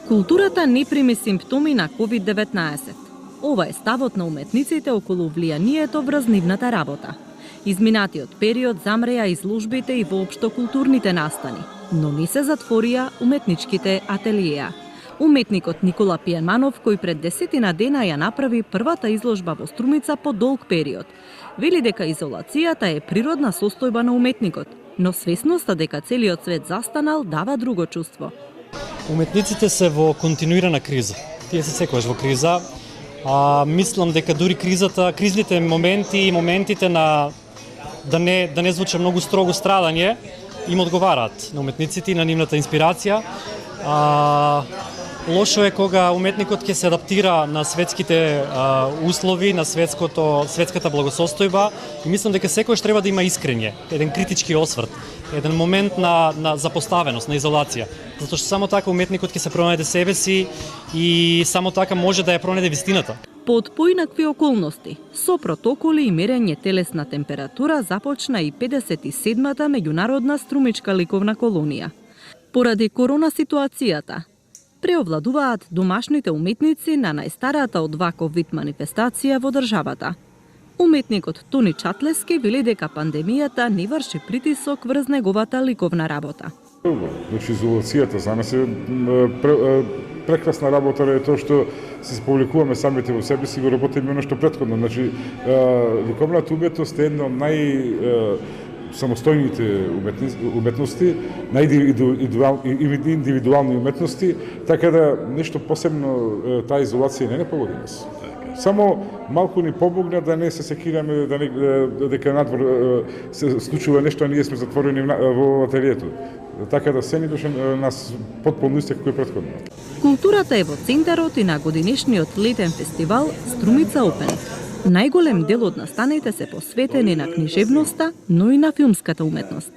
Културата не прими симптоми на COVID-19. Ова е ставот на уметниците околу влијанието врз нивната работа. Изминатиот период замреа изложбите и воопшто културните настани, но не се затворија уметничките ателиеа. Уметникот Никола Пијеманов, кој пред 10 дена ја направи првата изложба во Струмица по долг период, вели дека изолацијата е природна состојба на уметникот, но свесноста дека целиот свет застанал дава друго чувство. Уметниците се во континуирана криза. Тие се секогаш во криза. Мислам дека дури кризните моменти и моментите на да не звучи многу строго страдање им одговараат на уметниците и на нивната инспирација. Лошо е кога уметникот ќе се адаптира на светските услови, на светската благосостојба и мислам дека секојаш треба да има искрење, еден критички осврт, еден момент на запоставеност, на изолација. Затоа што само така уметникот ќе се пронајде себе си и само така може да ја пронајде вистината. Под поинакви околности, со протоколи и мерење телесна температура започна и 57-та меѓународна струмичка ликовна колонија. Поради корона ситуацијата, преовладуваат домашните уметници на најстарата од ваков вид манифестација во државата. Уметникот Тони Чатлески вели дека пандемијата не врши притисок врз неговата ликовна работа. Значи, изолацијата за нас е прекрасна работа е тоа што се публикуваме самите во себе си, го работиме оно што претходно. Значи, ликовната уметност е една од самостојните уметности, индивидуални уметности, така да нешто посебно таа изолација не погоди нас. Само малку ни помогна да не се секираме дека надвор се случува нешто, а ние сме затворени во ателието. Така да се ни беше нас потполно исти како и претходно. Културата е во центарот и на годинешниот летен фестивал Струмица Опен. Најголем дел од настаните се посветени на книжевноста, но и на филмската уметност.